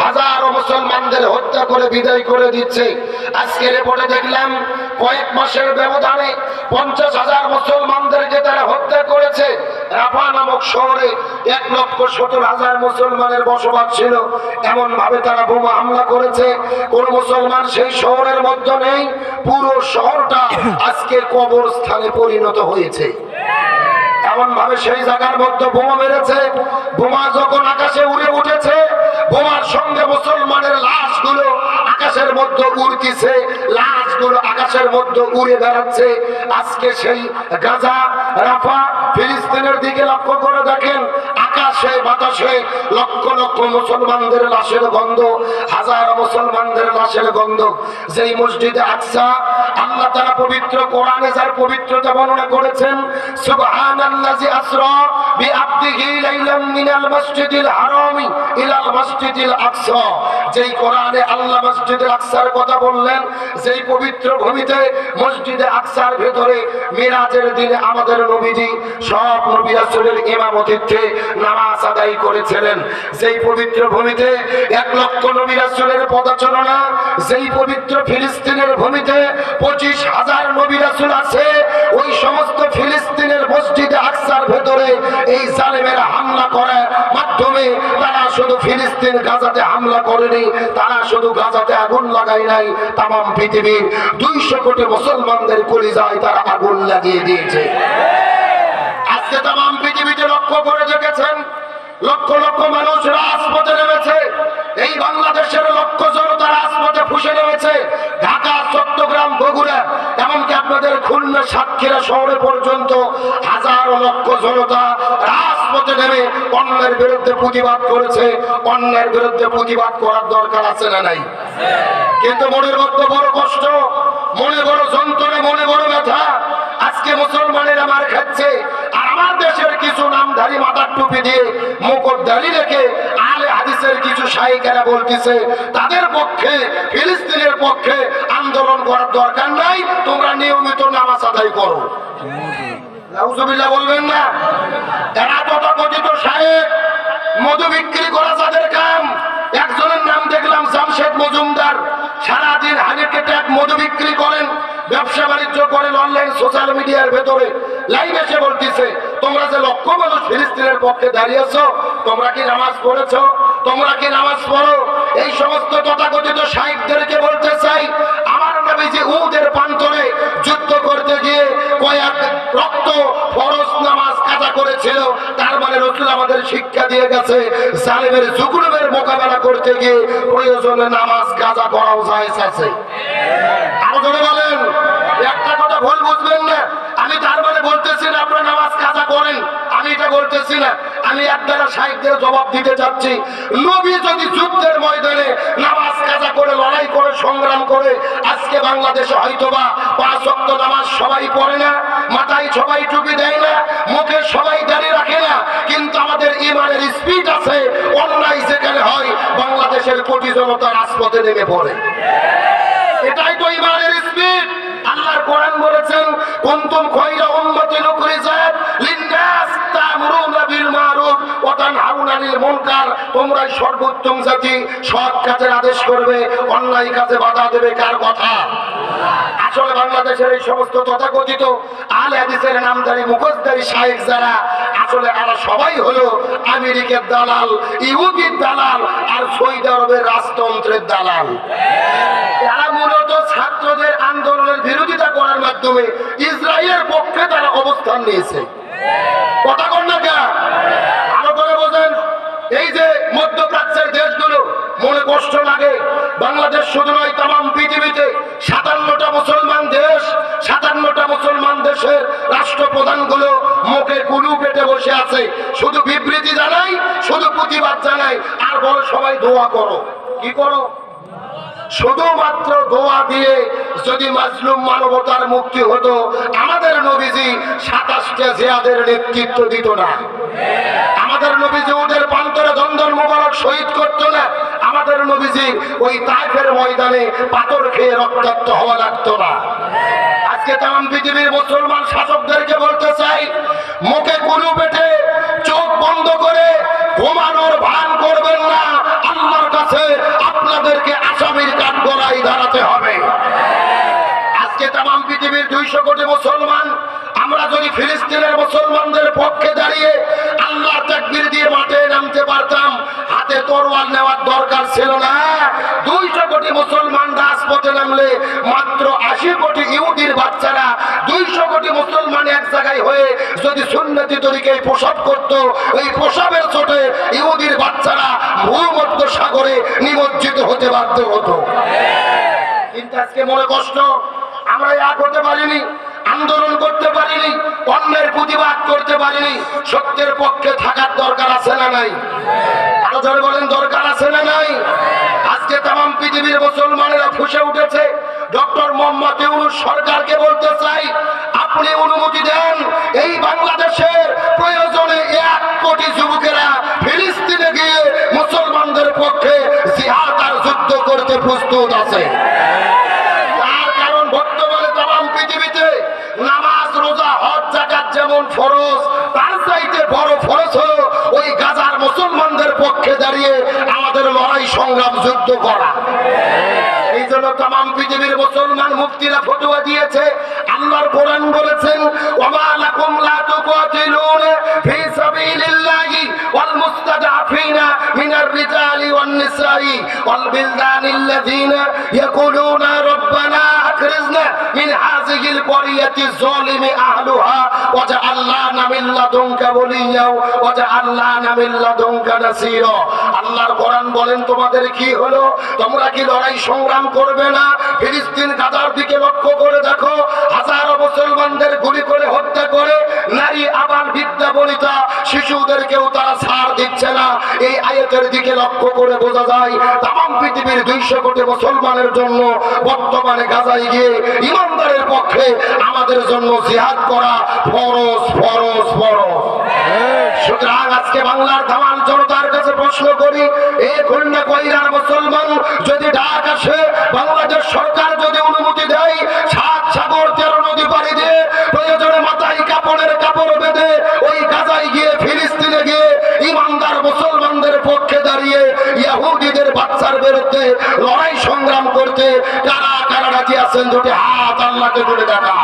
হাজারো মুসলমানদের হত্যা করে বিদায় করে দিচ্ছে। আজকে রিপোর্টে দেখলাম কয়েক মাসের ব্যবধানে 50,000 মুসলমানদেরকে তারা হত্যা করেছে। রাফা নামক শহরে 1,70,000 মুসলমানের বসবাস ছিল, এমন ভাবে তারা বোমা হামলা করেছে। কোন মুসলমান সেই শহরের মধ্যে নেই, পুরো শহরটা আজকে কবরস্থানে পরিণত হয়েছে। এমন ভাবে সেই জায়গার মধ্যে বোমা মেরেছে। বোমা যখন আকাশে উড়ে উঠেছে, বোমার সঙ্গে মুসলমানের লাশগুলো আকাশের মধ্যে উড়তিছে, লাশগুলো আকাশের মধ্যে উড়ে বেড়াচ্ছে। আজকে সেই গাজা, রাফা, ফিলিস্তিনের দিকে লক্ষ্য করে দেখেন, আকাশে বাতাসে লক্ষ লক্ষ মুসলমানদের লাশের গন্ধ, হাজার মুসলমানদের লাশের গন্ধ। যেই মসজিদে আকসা আল্লাহ তাআলা পবিত্র কোরআনে যার পবিত্রতা বর্ণনা করেছেন, সুবহানাল্লাযী আসরা বিআবদিহি লাইলাম মিনাল মাসজিদিল হারামি ইলাল মাসজিদিল আকসা। যেই কোরআনে আল্লাহ মসজিদে আকসার কথা বললেন, যেই পবিত্র ভূমিতে মসজিদে আকসার ভেতরে মিরাজের দিনে আমাদের নবীজি সব নবী রাসূলের ইমামতিতে নামাজ আদায় করেছিলেন, যেই পবিত্র ভূমিতে 1 লক্ষ নবী রাসূলের পদচারণা, যেই পবিত্র ফিলিস্তিনের ভূমিতে 25,000 নবী রাসূল আছে, ওই সমস্ত ফিলিস্তিনের মসজিদে আকসার ভেতরে এই জালেমেরা হামলা করার মাধ্যমে তারা শুধু ফিলিস্তিন গাজাতে হামলা করেনি, তারা শুধু গাজাতে আগুন লাগায় নাই, তাম পৃথিবীর 200 কোটি মুসলমানদের কলিজায় তারা আগুন লাগিয়ে দিয়েছে। আজকে তাম পৃথিবীতে লক্ষ্য করে দেখেছেন, লক্ষ লক্ষ মানুষ রাজপথে নেমেছে। এই বাংলাদেশের লক্ষ জনতা রাজপথে ফুসে নেমেছে। ঢাকা, চট্টগ্রাম, বগুড়া, এমনকি আপনাদের খুলনা, সাতক্ষীরা শহরে পর্যন্ত হাজারো লক্ষ জনতা রাজপথে নেমে অন্যের বিরুদ্ধে প্রতিবাদ করেছে। অন্যের বিরুদ্ধে প্রতিবাদ করার দরকার আছে না নাই? কিন্তু মনের মধ্যে বড় কষ্ট, মনে বড় যন্ত্রণা, মনে বড় ব্যথা। আজকে মুসলমানেরা মার খাচ্ছে, আর আমার দেশের কিছু নামধারী মাথার টুপি দিয়ে মুকুটধারী রেখে আলে হাদিসের কিছু শাইখেরা বলতেছে তাদের পক্ষে, ফিলিস্তিনের পক্ষে আন্দোলন করার দরকার নাই, তোমরা নিয়মিত নামাজ আদায় করো। নাউজুবিল্লাহ বলবেন না? এরা তথাকথিত শাইখ, মধু বিক্রি করা যাদের কাম। একজনের নাম দেখলাম জামশেদ মজুমদার, সারাদিন হানিকে ট্যাগ মধু বিক্রি করেন, ব্যবসা বাণিজ্য করেন অনলাইন সোশ্যাল মিডিয়ার ভেতরে। লাইভ এসে বলতেছে, তোমরা যে লক্ষ মানুষ ফিলিস্তিনের পক্ষে দাঁড়িয়েছ, তোমরা কি নামাজ পড়েছ? তোমরা কি নামাজ পড়ো? এই সমস্ত তথাকথিত শাইখদেরকে বলতে চাই, আমার নবীজি উহুদের প্রান্তরে যুদ্ধ করতে গিয়ে কয়েক রক্ত ফরজ নামাজ কাজা করেছিল। তার মানে রাসূল আমাদের শিক্ষা দিয়ে গেছে, জালেমের জুলুমের মোকাবেলা করতে গিয়ে প্রয়োজনে নামাজ কাজা করাও জায়েজ আছে। আরো জোরে বলেন। একটা কথা ভুল বুঝবেন না, আমি তার মানে বলতেছি না আপনারা নামাজ কাজা করেন, আমি এটা বলতেছি না। আমি একদারা শাইখদের জবাব দিতে চাচ্ছি, নবী যদি যুদ্ধের ময়দানে নামাজ কাজা করে, লড়াই করে, সংগ্রাম করে, আজকে বাংলাদেশে হয়তোবা 5 ওয়াক্ত নামাজ সবাই পড়ে না, মাথায় সবাই টুপি দেয় না, মুখে সবাই দাঁড়িয়ে রাখে না, কিন্তু আমাদের ইমানের স্পিড আছে। অন্যায় যেখানে হয় বাংলাদেশের কোটি জনতা রাজপথে নেমে পড়ে। এটাই তো ইমানের স্পিড। আল্লাহর কোরআন বলেছেন, কুনতুম খায়রা উম্মাতিন উখরিজাত লিন-নাস তা'মুরুনা বিল মারুফ ওয়া তানহাউনা আনিল মুনকার। তোমরাই সর্বোত্তম জাতি, সৎ কাজের আদেশ করবে, অন্যায় কাজে বাধা দেবে। কার কথা? আসলে বাংলাদেশের এই সমস্ত তথাকথিত আলে হাদিসের নামধারী মুখোশধারী শাইখ যারা, আসলে এরা সবাই হলো আমেরিকার দালাল, ইহুদির দালাল, আর সৌদি আরবের রাজতন্ত্রের দালাল। এরা মূলত ছাত্রদের আন্দোলনের বিরোধিতা করার মাধ্যমে ইসরায়েলের পক্ষে তারা অবস্থান নিয়েছে। কথা কন না কেন? আরো করে বোঝেন। এই যে মধ্যপ্রাচ্যের দেশগুলো, মনে কষ্ট লাগে, বাংলাদেশ শুধু নয়, তাম পৃথিবীতে 57টা মুসলমান দেশ, 57টা মুসলমান দেশের রাষ্ট্রপ্রধানগুলো মুখে কুলু পেটে বসে আছে, শুধু বিবৃতি জানাই, শুধু প্রতিবাদ জানাই, আর বড় সবাই দোয়া করো। কি করো? শুধুমাত্র দোয়া দিয়ে যদি মাজলুম মানবতার মুক্তি হতো, আমাদের নবীজি 27টা জিহাদের নেতৃত্ব দিত না, আমাদের নবীজি ওদের প্রান্তরে দন্দন মোবারক শহীদ করতো না, আমাদের নবীজি ওই তায়েফের ময়দানে পাথর খেয়ে রক্তাক্ত হওয়া লাগতো না। আজকে তাম পৃথিবীর মুসলমান শাসকদেরকে বলতে চাই, মুখে কুলু পেটে চোখ বন্ধ করে ঘুমানোর ভান করবেন না। আল্লাহর কাছে 200 কোটি মুসলমান, আমরা যদি ফিলিস্তিনের মুসলমানদের পক্ষে দাঁড়িয়ে আল্লাহ তাকবীর দিয়ে মাঠে নামতে পারতাম, হাতে তরোয়াল নেওয়ার দরকার ছিল না। 200 কোটি মুসলমান রাজপথে নামলে মাত্র 80 কোটি ইহুদির বাচ্চারা 200 কোটি মুসলমান এক জায়গায় হয়ে যদি সুন্নতি তরিকায় প্রসব করত, ওই প্রসবের চোটে ইহুদির বাচ্চারা ভূমধ্য সাগরে নিমজ্জিত হতে বাধ্য হতো। কিন্তু আজকে মনে কষ্ট, আমরা এক হতে পারিনি, আন্দোলন করতে পারিনি, অন্যের প্রতিবাদ করতে পারিনি। সত্যের পক্ষে থাকার দরকার আছে না নাই? আরো জোরে বলেন, দরকার আছে না নাই? আজকে তাম পৃথিবীর মুসলমানেরা ফুঁসে উঠেছে। ডক্টর মোহাম্মদ ইউনূস সরকারকে বলতে চাই, আপনি অনুমতি দেন, এই বাংলাদেশের প্রয়োজনে 1 কোটি যুবকেরা ফিলিস্তিনে গিয়ে মুসলমানদের পক্ষে জিহাদ আর যুদ্ধ করতে প্রস্তুত আছে। তার কারণ বর্তমানে তাম পৃথিবীতে নামাজ, রোজা, হজ, যাকাত যেমন ফরজ, তার চাইতে বড় ফরজ হলো ওই গাজার মুসলমানদের পক্ষে দাঁড়িয়ে আমাদের লড়াই, সংগ্রাম, যুদ্ধ করা। এই জন্য তাম পৃথিবীর মুসলমান মুফতিরা ফতোয়া দিয়েছে, আল্লাহর কোরআন বলেছেন, ওমা লাকুম লা তুকাতিলুনা ফি সাবিলিল্লাহি ওয়াল মুস্তাদআফিনা মিনার রিজালি ওয়ান নিসাই ওয়াল বিলদানিল্লাযিনা ইয়াকুলুনা রব্বানা আখরিজনা মিন হাযিহিল ক্বরিয়াতি যালিমি আহলুহা ওয়াজআল লানা মিন লাদুনকা ওয়ালিয়্যা ওয়াজআল লানা মিন লাদুনকা নাসীরা। আল্লাহর কোরআন বলেন, তোমাদের কি হলো? তোমরা কি লড়াই সংগ্রাম করবে না? ফিলিস্তিন গাজার দিকে লক্ষ্য করে দেখো, হাজারো মুসলমানদের গুলি করে হত্যা করে নারী, আবাল, বৃদ্ধা, বনিতা, শিশুদেরকেও তারা ছাড় দিচ্ছে না। এই আয়াতের দিকে লক্ষ্য করে বোঝা যায় তাম পৃথিবীর 200 কোটি মুসলমানের জন্য বর্তমানে গাজায় গিয়ে ইমানদারের পক্ষে আমাদের জন্য জিহাদ করা ফরজ, ফরজ, ফরজ। সুতরাং আজকে বাংলার ধামাল জনতার কাছে প্রশ্ন করি, এই খুলনা কইরার মুসলমান যদি ডাক আসে, বাংলাদেশ সরকার যদি অনুমতি দেয়, 7 সাগর 13 নদী পাড়ি দিয়ে প্রয়োজনে মাথায় কাপড়ের কাপড় বেঁধে ওই গাজায় গিয়ে ফিলিস্তিনে গিয়ে ইমানদার মুসলমানদের পক্ষে দাঁড়িয়ে ইহুদিদের বাচ্চার বিরুদ্ধে লড়াই সংগ্রাম করতে কারা কারা রাজি আছেন? দুটি হাত আল্লাহকে তুলে দেখান।